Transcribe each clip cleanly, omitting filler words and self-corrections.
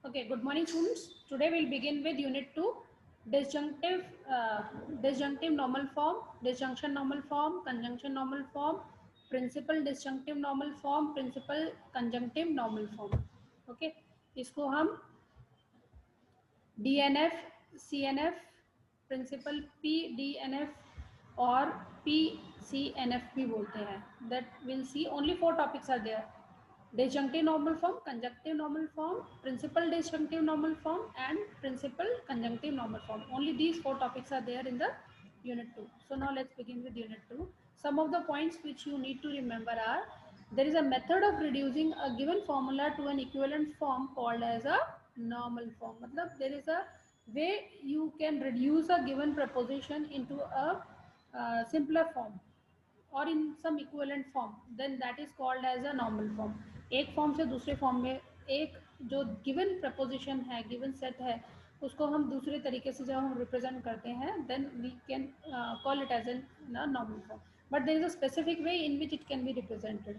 Okay, good morning students. Today we'll begin with unit 2, disjunctive normal form, disjunction normal form, conjunction normal form, principal disjunctive normal form, principal conjunctive normal form. Okay, इसको हम DNF, CNF, principal PDNF और PCNF भी बोलते हैं. That we'll see only 4 topics are there. Disjunctive normal form, conjunctive normal form, principal disjunctive normal form and principal conjunctive normal form. Only these 4 topics are there in the unit 2. So now let's begin with unit 2. Some of the points which you need to remember are: there is a method of reducing a given formula to an equivalent form called as a normal form. मतलब there is a way you can reduce a given preposition into a simpler form और in some equivalent form, then that is called as a normal form. एक form से दूसरे form में एक जो given proposition है, given set है, उसको हम दूसरे तरीके से जब हम रिप्रेजेंट करते हैं then we can call it as an normal form, but there is a specific way in which it can be represented.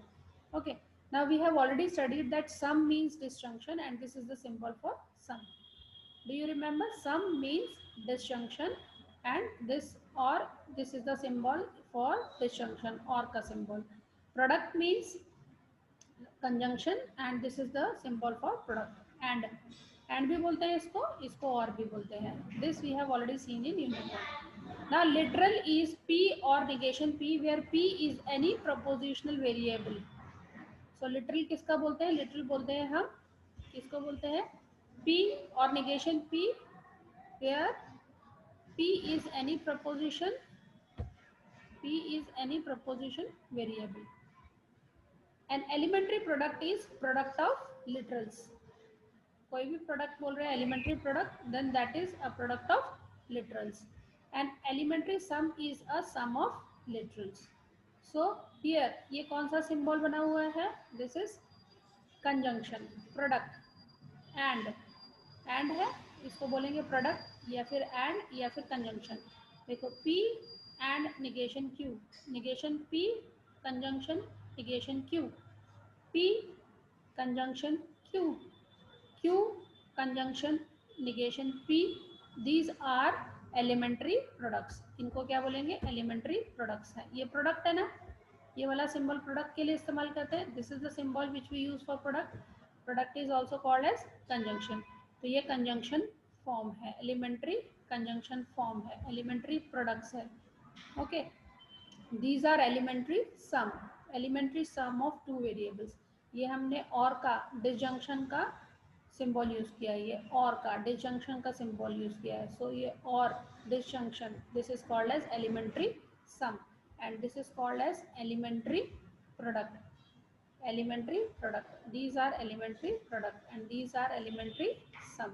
Okay, now we have already studied that sum means disjunction and this is the symbol for sum. Do you remember? Sum means disjunction and this is the symbol for disjunction or ka symbol. Product means conjunction and this is the symbol for product. And भी बोलते हैं इसको, इसको और भी बोलते हैं. This we have already seen in unit 1. Now literal is P or negation P where P is any propositional variable. So literal किसका बोलते हैं? Literal बोलते हैं हम किसको बोलते हैं? P और negation P where P is any proposition variable. An elementary product is product of literals. कोई भी product बोल रहे हैं elementary product, then that is a product of literals. An elementary sum is a sum of literals. So here ये कौन सा symbol बना हुआ है? This is conjunction, product, and है, इसको बोलेंगे product या फिर and या फिर conjunction. देखो P and negation Q, negation P, conjunction negation Q, P conjunction Q, Q conjunction negation P. These are elementary products. इनको क्या बोलेंगे? elementary products है. ये product है ना, ये वाला symbol product के लिए इस्तेमाल करते हैं. This is the symbol which we use for product. Product is also called as conjunction. तो ये conjunction form है, elementary conjunction form है, elementary products है. Okay, these are elementary sum of two variables. ये हमने और का disjunction का सिंबल यूज किया है, ये और का डिसजंक्शन का सिंबल यूज किया है. सो ये और disjunction, this is called as elementary sum and this is called as elementary product. Elementary product, these are elementary product and these are elementary sum.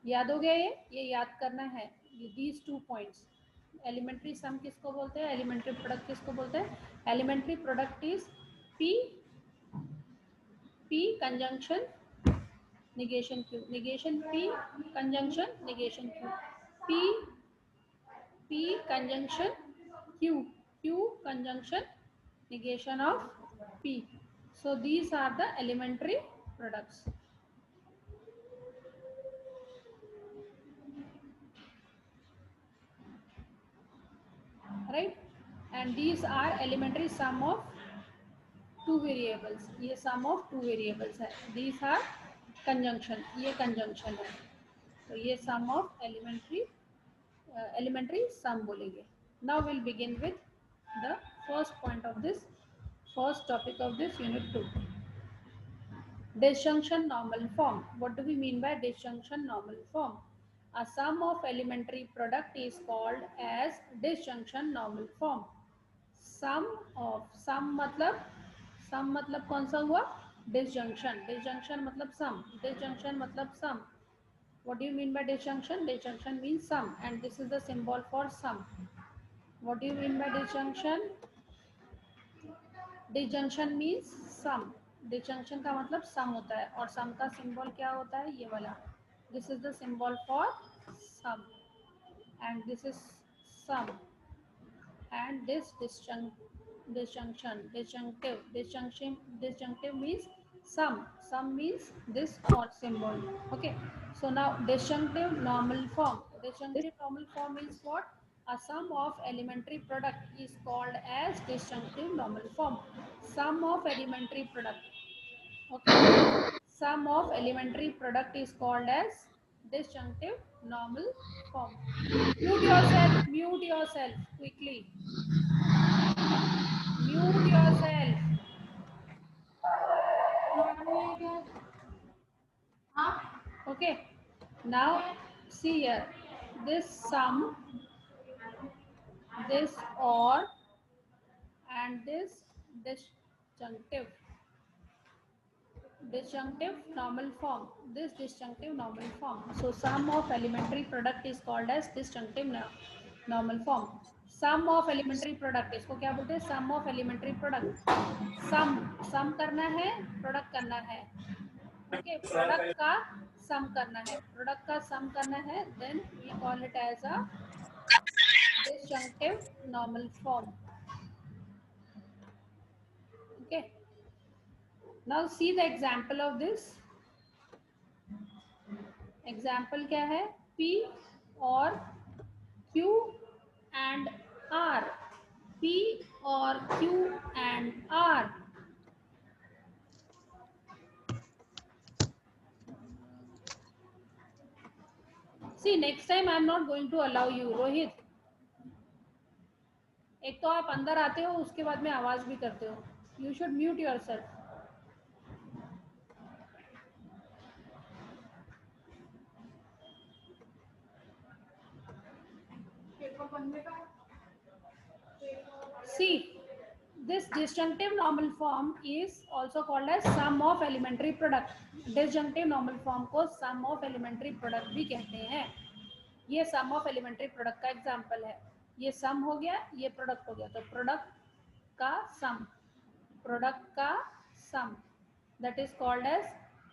याद हो गया? ये याद करना है, दीज 2 पॉइंट्स. एलिमेंट्री सम किसको बोलते हैं? एलिमेंट्री प्रोडक्ट किसको बोलते हैं? Elementary product is P conjunction negation Q, negation P conjunction negation Q, P conjunction Q, Q conjunction negation of P. So these are the elementary products. Right? And these are elementary sum of two variables. ये sum of two variables है. These are conjunction, ये conjunction है. तो ये sum of elementary sum बोलेंगे. Now we'll begin with the first point of this first topic of this unit 2. Disjunction normal form. What do we mean by disjunction normal form? A sum of elementary product is called as disjunction normal form. Sum मतलब कौन सा हुआ? Disjunction. Disjunction मतलब sum. Disjunction मतलब sum. What do you mean by disjunction? Disjunction means sum and this is the symbol for sum. What do you mean by disjunction? Disjunction means sum. Disjunction का मतलब sum होता है और sum का symbol क्या होता है? ये वाला. This is the symbol for sum and this is sum and this disjunctive means Sum means this or symbol. Okay. So now disjunctive normal form. Disjunctive normal form is what? A sum of elementary product is called as disjunctive normal form. Sum of elementary product. Okay. Sum of elementary product is called as disjunctive normal form. Mute yourself quickly. Mute yourself. Okay. Now see here. This sum, this or, and this disjunctive. Disjunctive normal form. This disjunctive normal form. So sum of elementary product is called as disjunctive normal form. Sum of elementary product, इसको क्या बोलते हैं? Sum of elementary product. Sum करना है, product करना है. Okay, product का sum करना है. Product का sum करना है. Then we call it as a disjunctive normal form. Okay. Now see the example of this. Example क्या है? P और Q and R. P और Q and R. See, next time I am not going to allow you, Rohit. एक तो आप अंदर आते हो, उसके बाद में आवाज भी करते हो. You should mute yourself. See, this disjunctive normal form is also called as sum of elementary product. Disjunctive normal form को sum of elementary product भी कहते हैं. ये sum of elementary product का एग्जाम्पल है. ये sum हो गया, ये product हो गया. तो product का sum that is called as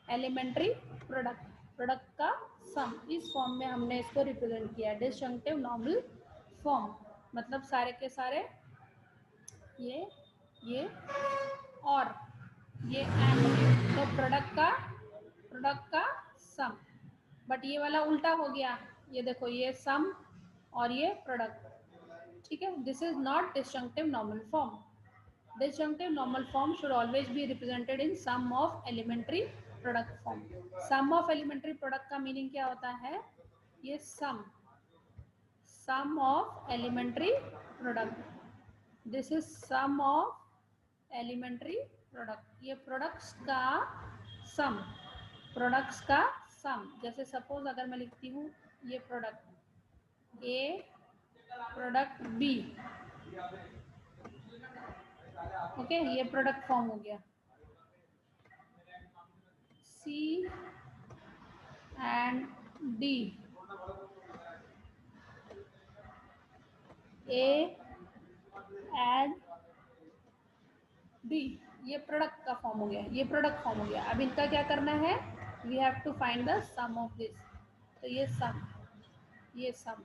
elementary product. Product का sum, इस फॉर्म में हमने इसको रिप्रेजेंट किया. डिसजंक्टिव नॉर्मल फॉर्म मतलब सारे के सारे ये और ये एंड. तो प्रोडक्ट का सम. बट ये वाला उल्टा हो गया. ये देखो, ये सम और ये प्रोडक्ट. ठीक है. This is not disjunctive normal form. Disjunctive normal form should always be represented in sum of elementary product form. Sum of elementary product का मीनिंग क्या होता है? ये sum of elementary product. This is sum of elementary product. ये products का sum. Products का sum. जैसे suppose अगर मैं लिखती हूँ ये product A, product B. Okay, ये प्रोडक्ट फॉर्म हो गया. C and D, A and D, ये प्रोडक्ट का फॉर्म हो गया. ये प्रोडक्ट फॉर्म हो गया. अब इनका क्या करना है? We have to find the sum of this. तो ये sum.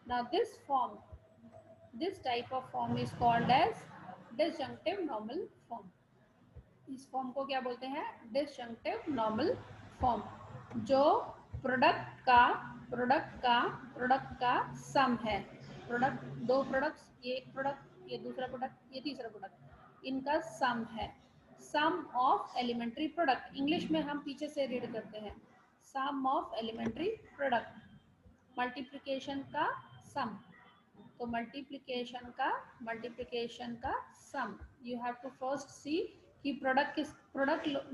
Now this form, this type of form is called as disjunctive normal form. इस फॉर्म को क्या बोलते हैं? Disjunctive normal form. जो प्रोडक्ट का सम है. प्रोडक्ट, दो प्रोडक्ट्स, ये एक प्रोडक्ट, ये दूसरा प्रोडक्ट, ये तीसरा प्रोडक्ट, इनका सम है. सम ऑफ एलिमेंट्री प्रोडक्ट. इंग्लिश में हम पीछे से रीड करते हैं. सम ऑफ एलिमेंट्री प्रोडक्ट. मल्टीप्लिकेशन का सम. तो मल्टीप्लिकेशन का सम. यू हैव टू फर्स्ट सी कि प्रोडक्ट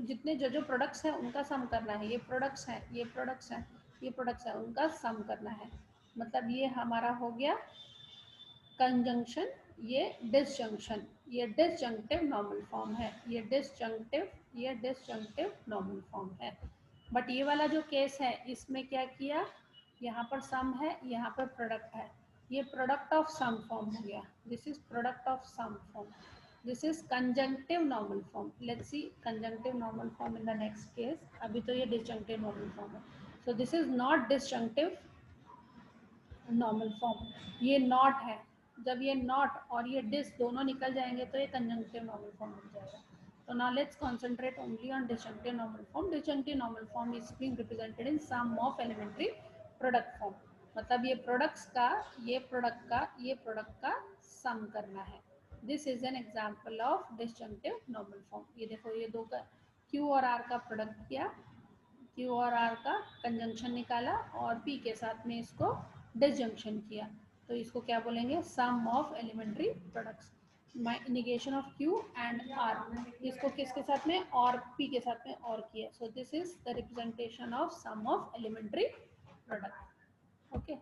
जितने जो प्रोडक्ट्स हैं उनका सम करना है. ये प्रोडक्ट्स हैं, ये प्रोडक्ट्स हैं, ये प्रोडक्ट्स हैं, उनका सम करना है. मतलब ये हमारा हो गया कंजंक्शन, ये डिसजंक्शन. ये डिसजंक्टिव नॉर्मल फॉर्म है. ये डिसजंक्टिव नॉर्मल फॉर्म है. बट ये वाला जो केस है, इसमें क्या किया? यहाँ पर सम है, यहाँ पर प्रोडक्ट है. ये प्रोडक्ट ऑफ सम फॉर्म हो गया. This is product of sum form. This is conjunctive normal form. Let's see conjunctive normal form in the next case. अभी तो ये डिसजंक्टिव नॉर्मल फॉर्म है. So this is not disjunctive normal form. ये not है. जब ये not और ये डिस दोनों निकल जाएंगे तो ये कंजंक्टिव नॉर्मल फॉर्म बन जाएगा. So now let's concentrate only on disjunctive normal form. Disjunctive normal form is being represented in sum of elementary product form. मतलब ये प्रोडक्ट्स का, ये प्रोडक्ट का, ये प्रोडक्ट का सम करना है. This is an example of disjunctive normal form. ये देखो, ये दो का Q और R का प्रोडक्ट किया, Q और R का कंजंक्शन निकाला और P के साथ में इसको डिसजंक्शन किया, तो इसको क्या बोलेंगे? Sum of elementary products. Negation of Q and R, इसको किसके साथ में? और P के साथ में और किया. So this is the representation of sum of elementary product. Okay.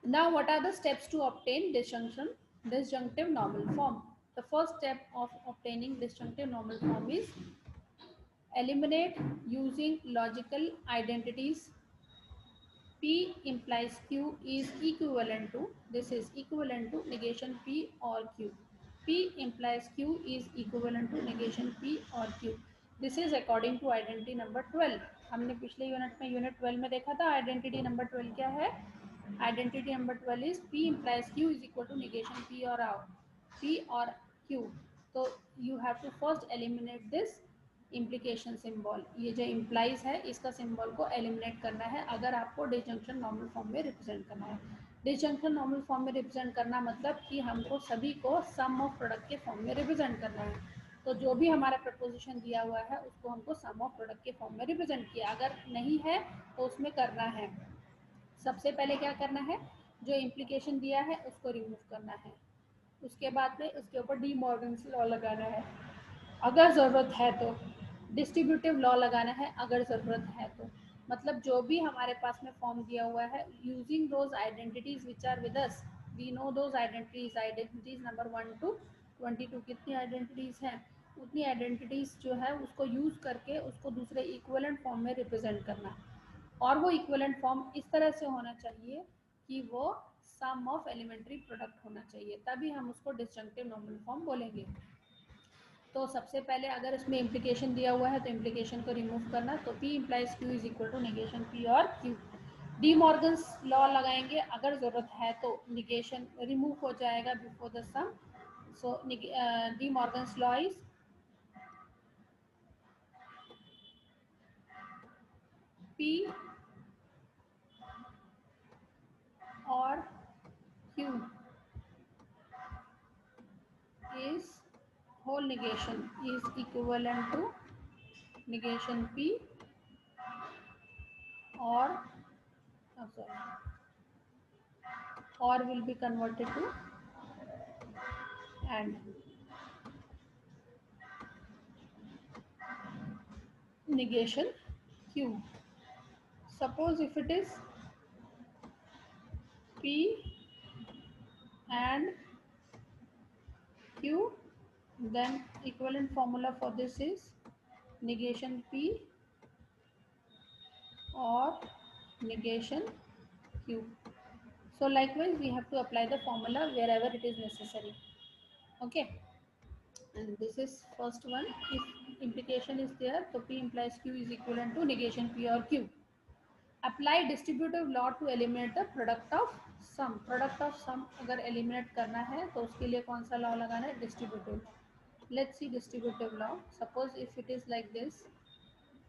Now, what are the steps to obtain disjunctive normal form? The first step of obtaining disjunctive normal form is eliminate using logical identities. P implies Q is equivalent to, this is equivalent to negation P or Q. P implies Q is equivalent to negation P or Q. This is according to identity number 12. हमने पिछले unit में, unit 12 में देखा था identity number 12 क्या है. Identity number 12 is P implies Q is equal to negation P or R, P or Q. So you have to first eliminate this implication symbol. ये जो implies है इसका symbol को eliminate करना है अगर आपको disjunction normal form में represent करना है. disjunction normal form में represent करना मतलब कि हमको सभी को sum of product के form में represent करना है. तो जो भी हमारा प्रपोजिशन दिया हुआ है उसको हमको sum of product के form में represent किया. अगर नहीं है तो उसमें करना है, सबसे पहले क्या करना है, जो इम्प्लीकेशन दिया है उसको रिमूव करना है. उसके बाद में उसके ऊपर डी मॉर्गन्स लॉ लगाना है अगर ज़रूरत है तो, डिस्ट्रीब्यूटिव लॉ लगाना है अगर ज़रूरत है तो. मतलब जो भी हमारे पास में फॉर्म दिया हुआ है, using those identities which are with us, we know those identities number 1 to 22. कितनी आइडेंटिटीज़ हैं, उतनी आइडेंटिटीज़ जो है उसको यूज़ करके उसको दूसरे इक्वलेंट फॉर्म में रिप्रेजेंट करना. और वो इक्विवेलेंट फॉर्म इस तरह से होना चाहिए कि वो सम ऑफ एलिमेंट्री प्रोडक्ट होना चाहिए, तभी हम उसको डिसजंक्टिव नॉर्मल फॉर्म बोलेंगे. तो सबसे पहले अगर इसमें इम्प्लीकेशन दिया हुआ है तो इम्प्लीकेशन को रिमूव करना. तो P implies Q is equal to negation P और Q. डी मॉर्गन्स लॉ लगाएंगे अगर ज़रूरत है तो निगेशन रिमूव हो जाएगा before the sum. So De Morgan's law is P और Q is whole negation is equivalent to negation P or or will be converted to and. Negation Q. Suppose if it is P and Q, then equivalent formula for this is negation P or negation Q. So likewise we have to apply the formula wherever it is necessary. Okay, and this is first one. If implication is there, so P implies Q is equivalent to negation P or Q. Apply distributive law to eliminate the product of sum. Product of sum अगर eliminate करना है तो उसके लिए कौन सा law लगाना है? Distributive. Let's see distributive law. Suppose if it is like this,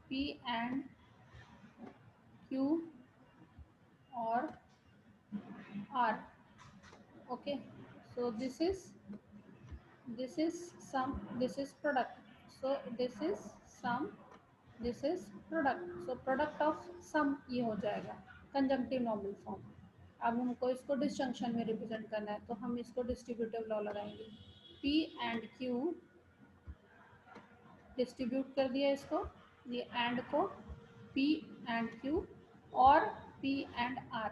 P and Q or R. Okay, so this is sum, this is product. So this is sum, this is product. So product of sum ये हो जाएगा conjunctive normal form. अब हमको इसको disjunction में represent करना है तो हम इसको डिस्ट्रीब्यूटिव लॉ लगाएंगे. P एंड Q डिस्ट्रीब्यूट कर दिया इसको, ये एंड को, P एंड Q और P एंड R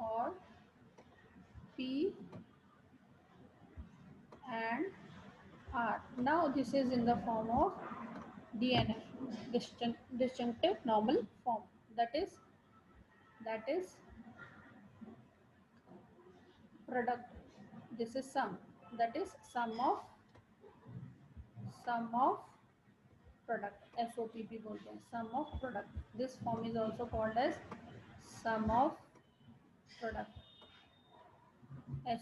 और P and R. Now this is in the form of DNF, disjunctive normal form. That is product. This is sum. That is sum of product. SOP भी बोलते हैं, sum of product. This form is also called as sum of product,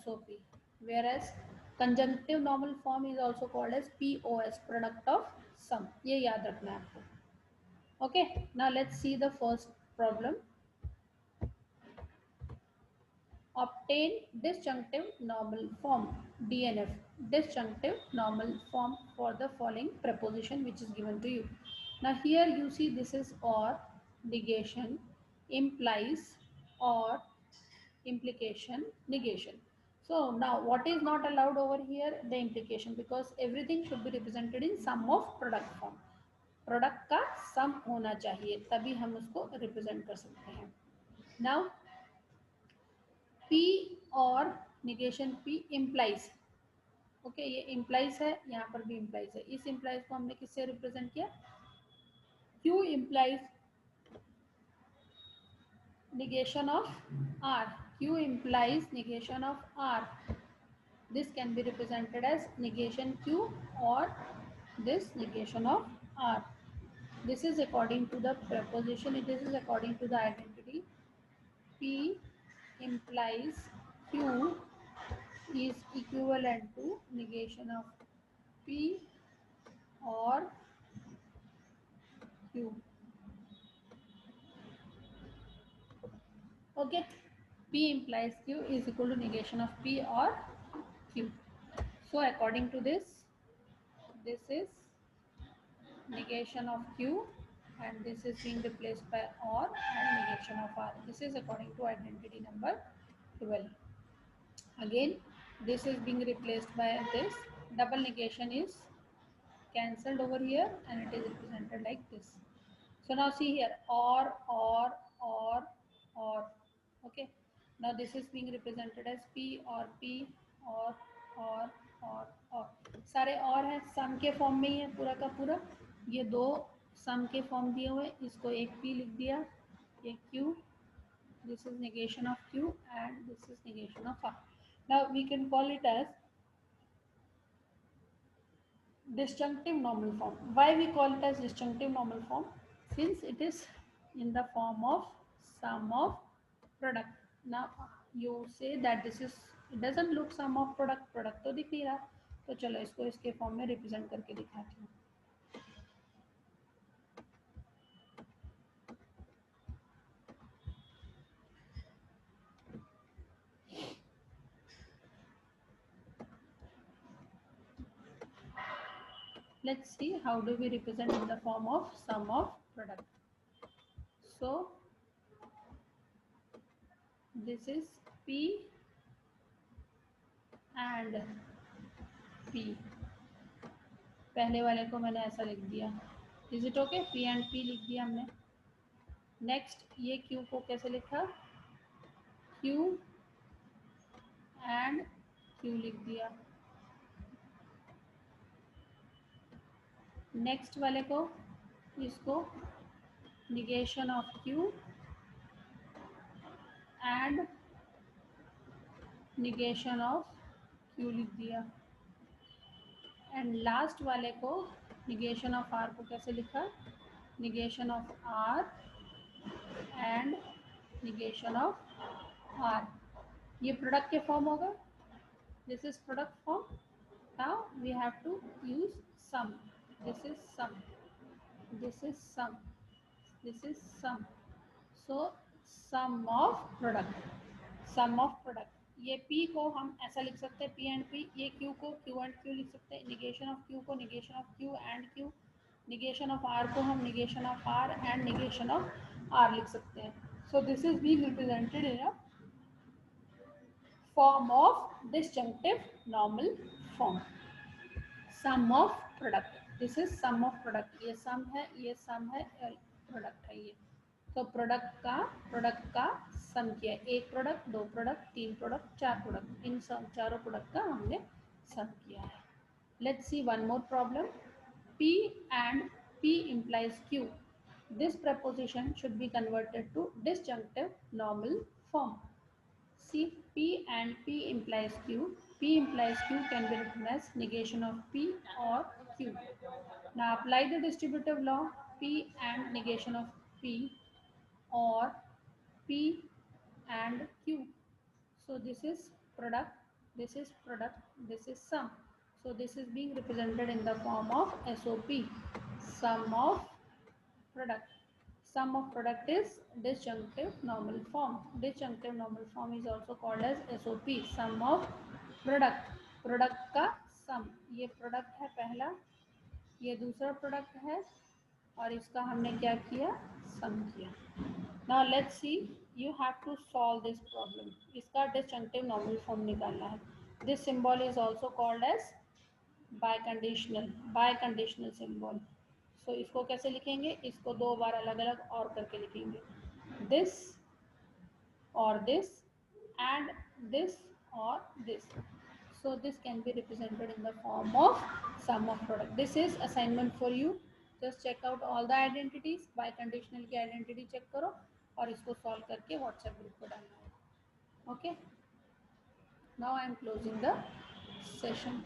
SOP. Whereas conjunctive normal form is also called as POS, product of sum. ये याद रखना है आपको. Okay, now let's see the first problem. Obtain disjunctive normal form, DNF, disjunctive normal form for the following preposition which is given to you. Now here you see this is or, negation, implies, or, implication, negation. So now what is not allowed over here? The implication, because everything should be represented in sum of product form. Product का सम होना चाहिए तभी हम उसको represent कर सकते हैं. Now P और निगेशन P इम्प्लाइज. ओके, ये इम्प्लाइज है, यहाँ पर भी इम्प्लाइज है. इस इम्प्लाइज को हमने किससे रिप्रेजेंट किया? Q implies negation of R. Q implies negation of R. This can be represented as negation Q or this negation of R. This is according to the preposition. This is according to the identity. P implies Q is equivalent to negation of P or Q. Okay, P implies Q is equal to negation of P or Q. So according to this is negation of Q and this is being replaced by or and negation of R. This is according to identity number 12. Again, this is being replaced by this. Double negation is cancelled over here and it is represented like this. So now see here, or. Okay, now this is being represented as P or P or और. सारे और हैं, सम के form में ही है पूरा का पूरा. ये दो सम के फॉर्म दिए हुए, इसको एक P लिख दिया, ये Q. This is negation of Q and this is negation of R. Now we can call it as disjunctive normal form. Why we call it as disjunctive normal form? Since it is in the form of sum of product. Now you say that this is, it doesn't look sum of product, product तो दिख नहीं रहा, तो चलो इसको इसके form में represent करके दिखाती हूँ. Let's see how do we represent in the form of sum of product. So this is P and P. पहले वाले को मैंने ऐसा लिख दिया. Is it okay? P and P लिख दिया हमने. नेक्स्ट ये Q को कैसे लिखा? Q एंड Q लिख दिया. नेक्स्ट वाले को, इसको negation of Q and negation of Q लिख दिया. एंड लास्ट वाले को negation of R को कैसे लिखा? negation of R and negation of R. ये प्रोडक्ट के फॉर्म होगा. This is product form. Now we have to use sum. This is sum, this is sum, this is sum. So sum of product, sum of product. ये P को हम ऐसा लिख सकते हैं P एंड P. ये Q को Q and Q लिख सकते हैं. निगेशन ऑफ Q को negation of Q and Q. Negation of R को हम negation of R and negation of R लिख सकते हैं. सो this is being represented in a form of disjunctive normal form. Sum of product. This is sum of product. ये sum है, ये sum है, product है ये. तो प्रोडक्ट का सम किया. एक प्रोडक्ट, दो प्रोडक्ट, तीन प्रोडक्ट, चार प्रोडक्ट. इन चारों प्रोडक्ट का हमने सम किया है. Let's see one more problem. P and P implies Q. This preposition should be converted to disjunctive normal form. See, P and P implies Q. P implies Q can be written as negation of P or Q. Now apply the distributive law. P and negation of P or P and Q. So this is product. this is product, this is sum. So this is being represented in the form of SOP, sum of product. Sum of product is disjunctive normal form. Disjunctive normal form is also called as SOP, sum of product. Product का सम, ये product है पहला, ये दूसरा product है और इसका हमने क्या किया, सम किया. Now let's see, you have to solve this problem. इसका डिसजंक्टिव नॉर्मल फॉर्म निकालना है. This symbol is also called as biconditional symbol. So इसको कैसे लिखेंगे, इसको दो बार अलग अलग और करके लिखेंगे. दिस और दिस एंड दिस और this. So this can be represented in the form of sum of product. This is assignment for you. Just check out all the identities. By conditional की identity check करो और इसको solve करके WhatsApp group पे डालना है. Okay. Now I am closing the session.